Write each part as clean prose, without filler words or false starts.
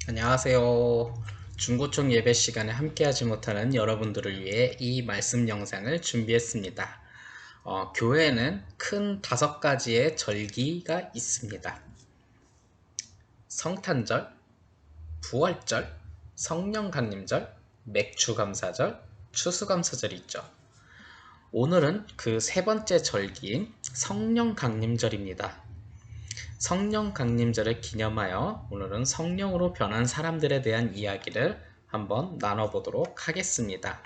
안녕하세요. 중고총 예배 시간에 함께하지 못하는 여러분들을 위해 이 말씀 영상을 준비했습니다. 교회에는 큰 5가지의 절기가 있습니다. 성탄절, 부활절, 성령강림절, 맥주감사절, 추수감사절이 있죠. 오늘은 그 세 번째 절기인 성령강림절입니다. 성령 강림절을 기념하여 오늘은 성령으로 변한 사람들에 대한 이야기를 한번 나눠보도록 하겠습니다.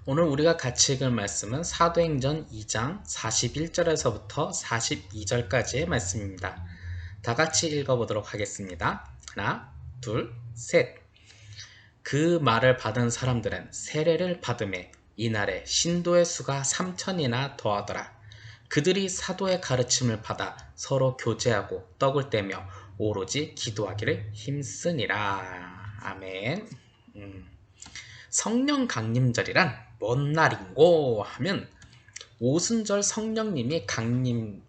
오늘 우리가 같이 읽을 말씀은 사도행전 2장 41절에서부터 42절까지의 말씀입니다. 다 같이 읽어보도록 하겠습니다. 하나, 둘, 셋. 그 말을 받은 사람들은 세례를 받음에 이날에 신도의 수가 3천이나 더하더라. 그들이 사도의 가르침을 받아 서로 교제하고 떡을 떼며 오로지 기도하기를 힘쓰니라. 아멘. 성령 강림절이란 뭔 날인고 하면 오순절 성령님이 강림절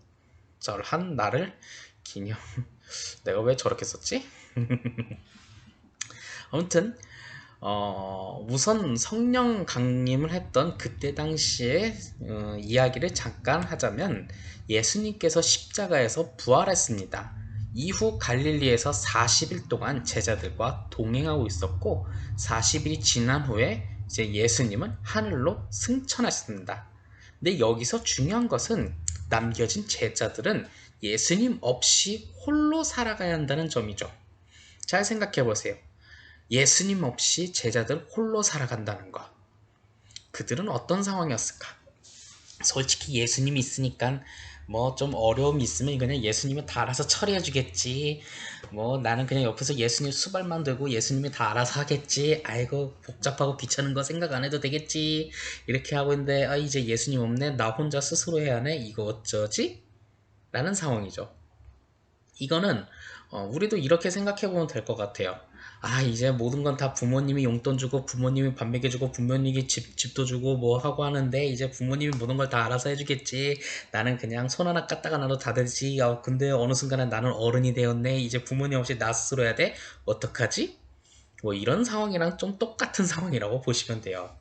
한 날을 기념. 내가 왜 저렇게 썼지? 아무튼 우선 성령 강림을 했던 그때 당시의 이야기를 잠깐 하자면 예수님께서 십자가에서 부활했습니다. 이후 갈릴리에서 40일 동안 제자들과 동행하고 있었고 40일이 지난 후에 이제 예수님은 하늘로 승천하셨습니다. 근데 여기서 중요한 것은 남겨진 제자들은 예수님 없이 홀로 살아가야 한다는 점이죠. 잘 생각해 보세요. 예수님 없이 제자들 홀로 살아간다는 것. 그들은 어떤 상황이었을까? 솔직히 예수님이 있으니까 뭐 좀 어려움이 있으면 그냥 예수님이 다 알아서 처리해 주겠지. 뭐 나는 그냥 옆에서 예수님 수발만 들고 예수님이 다 알아서 하겠지. 아이고 복잡하고 귀찮은 거 생각 안 해도 되겠지. 이렇게 하고 있는데 이제 예수님 없네. 나 혼자 스스로 해야 하네. 이거 어쩌지? 라는 상황이죠. 이거는 우리도 이렇게 생각해 보면 될 것 같아요. 이제 모든 건 다 부모님이 용돈 주고 부모님이 밥 먹여주고 부모님이 집도 주고 뭐 하고 하는데 이제 부모님이 모든 걸 다 알아서 해주겠지. 나는 그냥 손 하나 까딱가 놔도 다 되지. 근데 어느 순간에 나는 어른이 되었네. 이제 부모님 없이 나 스스로 해야 돼. 어떡하지? 뭐 이런 상황이랑 좀 똑같은 상황이라고 보시면 돼요.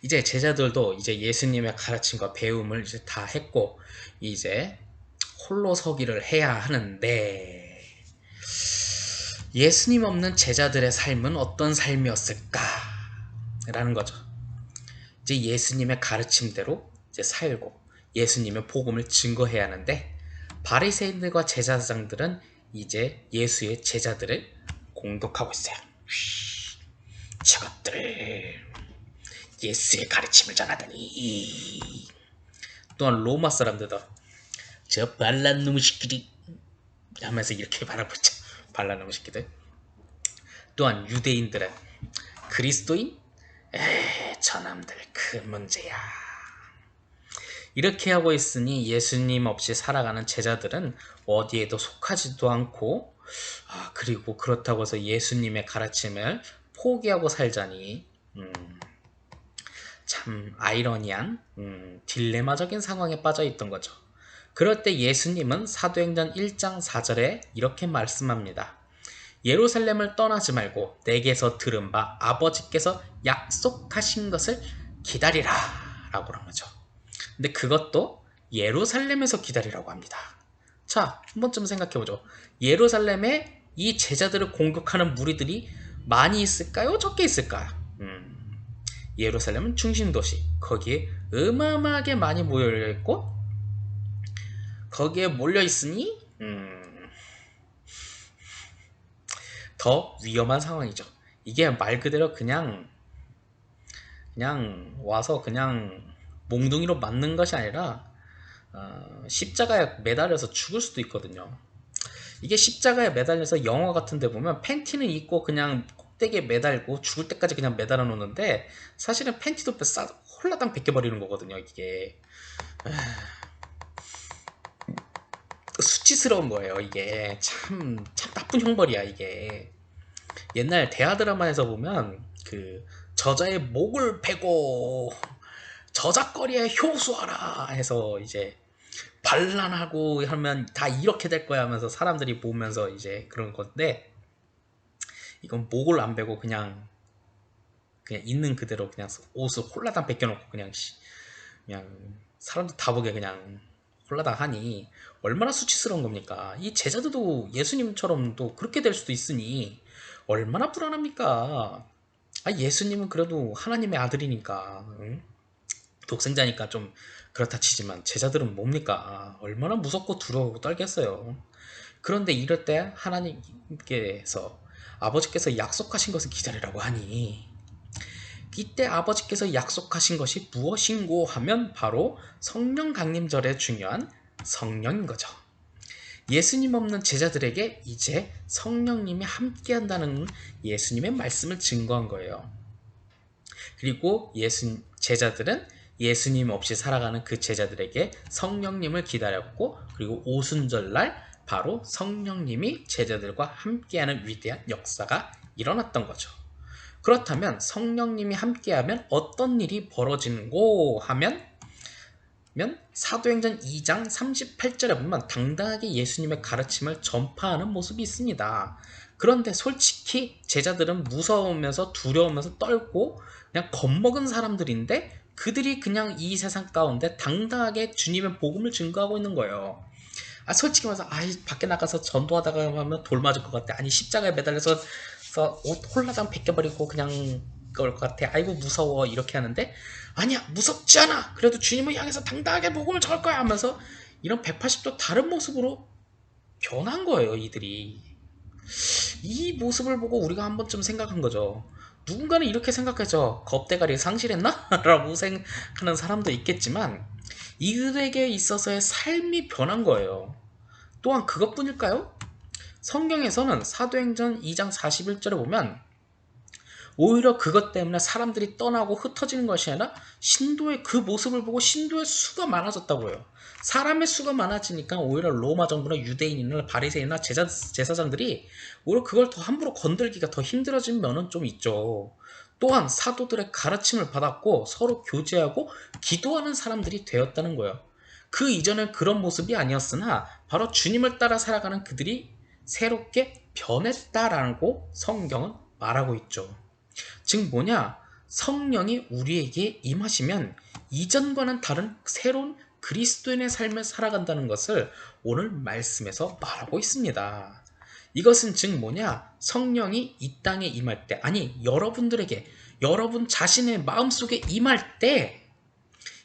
이제 제자들도 이제 예수님의 가르침과 배움을 이제 다 했고 이제 홀로 서기를 해야 하는데 예수님 없는 제자들의 삶은 어떤 삶이었을까? 라는 거죠. 이제 예수님의 가르침대로 이제 살고 예수님의 복음을 증거해야 하는데 바리새인들과 제사장들은 이제 예수의 제자들을 공격하고 있어요. 저것들 예수의 가르침을 전하더니 또한 로마 사람들도 저 반란 놈의 새끼들 하면서 이렇게 바라보죠. 반란 놈의 새끼들. 또한 유대인들은 그리스도인? 저놈들 그 문제야. 이렇게 하고 있으니 예수님 없이 살아가는 제자들은 어디에도 속하지도 않고 그리고 그렇다고 해서 예수님의 가르침을 포기하고 살자니 참 아이러니한 딜레마적인 상황에 빠져 있던 거죠. 그럴 때 예수님은 사도행전 1장 4절에 이렇게 말씀합니다. 예루살렘을 떠나지 말고 내게서 들은 바 아버지께서 약속하신 것을 기다리라 라고 그런 거죠. 근데 그것도 예루살렘에서 기다리라고 합니다. 자, 한 번쯤 생각해보죠. 예루살렘에 이 제자들을 공격하는 무리들이 많이 있을까요? 적게 있을까요? 예루살렘은 중심도시. 거기에 어마어마하게 많이 모여있고 거기에 몰려있으니 더 위험한 상황이죠. 이게 말 그대로 그냥 와서 그냥 몽둥이로 맞는 것이 아니라 십자가에 매달려서 죽을 수도 있거든요. 이게 십자가에 매달려서 영화 같은 데 보면 팬티는 입고 그냥 꼭대기에 매달고 죽을 때까지 그냥 매달아 놓는데 사실은 팬티도 홀라당 벗겨버리는 거거든요. 이게 수치스러운 거예요. 이게 참 나쁜 형벌이야. 이게 옛날 대하 드라마에서 보면 그 저자의 목을 베고 저작거리에 효수하라 해서 이제 반란하고 하면 다 이렇게 될 거야 하면서 사람들이 보면서 이제 그런 건데, 이건 목을 안 베고 그냥 있는 그대로 그냥 옷을 홀라당 벗겨놓고 그냥 사람들 다 보게 그냥 홀라당 하니 얼마나 수치스러운 겁니까? 이 제자들도 예수님처럼 또 그렇게 될 수도 있으니 얼마나 불안합니까? 예수님은 그래도 하나님의 아들이니까, 응? 독생자니까 좀 그렇다 치지만 제자들은 뭡니까? 얼마나 무섭고 두려워하고 떨겠어요. 그런데 이럴 때 하나님께서, 아버지께서 약속하신 것을 기다리라고 하니, 이때 아버지께서 약속하신 것이 무엇인고 하면 바로 성령 강림절에 중요한 성령인 거죠. 예수님 없는 제자들에게 이제 성령님이 함께한다는 예수님의 말씀을 증거한 거예요. 그리고 제자들은 예수님 없이 살아가는 그 제자들에게 성령님을 기다렸고, 그리고 오순절날 바로 성령님이 제자들과 함께하는 위대한 역사가 일어났던 거죠. 그렇다면 성령님이 함께하면 어떤 일이 벌어지는고 하면 사도행전 2장 38절에 보면 당당하게 예수님의 가르침을 전파하는 모습이 있습니다. 그런데 솔직히 제자들은 무서우면서 두려우면서 떨고 그냥 겁먹은 사람들인데, 그들이 그냥 이 세상 가운데 당당하게 주님의 복음을 증거하고 있는 거예요. 솔직히 말해서 밖에 나가서 전도하다가 하면 돌 맞을 것 같아. 십자가에 매달려서 옷 홀라당 벗겨버리고 그냥 그럴 것 같아. 아이고 무서워 이렇게 하는데, 아니야 무섭지 않아. 그래도 주님을 향해서 당당하게 복음을 전할 거야 하면서 이런 180도 다른 모습으로 변한 거예요, 이들이. 이 모습을 보고 우리가 한 번쯤 생각한 거죠. 누군가는 이렇게 생각하죠. 겁대가리 상실했나? 라고 생각하는 사람도 있겠지만, 이들에게 있어서의 삶이 변한 거예요. 또한 그것뿐일까요? 성경에서는 사도행전 2장 41절에 보면 오히려 그것 때문에 사람들이 떠나고 흩어지는 것이 아니라 신도의 그 모습을 보고 신도의 수가 많아졌다고 해요. 사람의 수가 많아지니까 오히려 로마 정부나 유대인이나 바리새인이나 제사장들이 오히려 그걸 더 함부로 건들기가 더 힘들어진 면은 좀 있죠. 또한 사도들의 가르침을 받았고 서로 교제하고 기도하는 사람들이 되었다는 거예요. 그 이전엔 그런 모습이 아니었으나 바로 주님을 따라 살아가는 그들이 새롭게 변했다라고 성경은 말하고 있죠. 즉 뭐냐? 성령이 우리에게 임하시면 이전과는 다른 새로운 그리스도인의 삶을 살아간다는 것을 오늘 말씀에서 말하고 있습니다. 이것은 즉 뭐냐? 성령이 이 땅에 임할 때, 여러분들에게, 여러분 자신의 마음속에 임할 때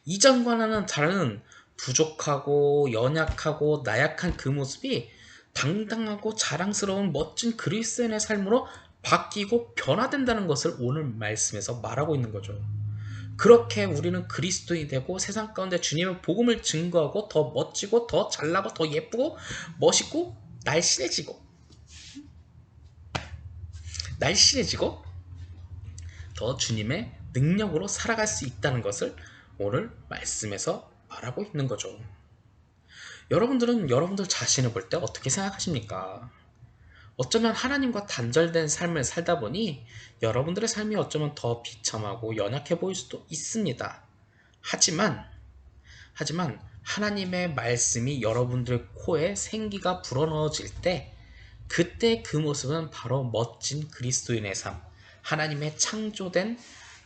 이전과는 다른 부족하고 연약하고 나약한 그 모습이 당당하고 자랑스러운 멋진 그리스도인의 삶으로 바뀌고 변화된다는 것을 오늘 말씀에서 말하고 있는 거죠. 그렇게 우리는 그리스도인이 되고 세상 가운데 주님의 복음을 증거하고 더 멋지고 더 잘나고 더 예쁘고 멋있고 날씬해지고 더 주님의 능력으로 살아갈 수 있다는 것을 오늘 말씀에서 말하고 있는 거죠. 여러분들은 여러분들 자신을 볼 때 어떻게 생각하십니까? 어쩌면 하나님과 단절된 삶을 살다 보니 여러분들의 삶이 어쩌면 더 비참하고 연약해 보일 수도 있습니다. 하지만 하나님의 말씀이 여러분들 코에 생기가 불어넣어질 때, 그때 그 모습은 바로 멋진 그리스도인의 삶, 하나님의 창조된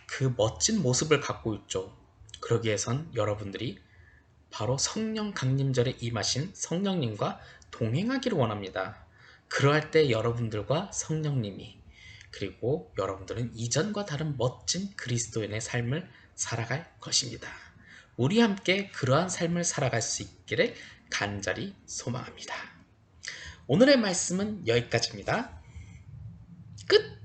그 멋진 모습을 갖고 있죠. 그러기 위해선 여러분들이 바로 성령 강림절에 임하신 성령님과 동행하기를 원합니다. 그러할 때 여러분들과 성령님이, 그리고 여러분들은 이전과 다른 멋진 그리스도인의 삶을 살아갈 것입니다. 우리 함께 그러한 삶을 살아갈 수 있기를 간절히 소망합니다. 오늘의 말씀은 여기까지입니다. 끝!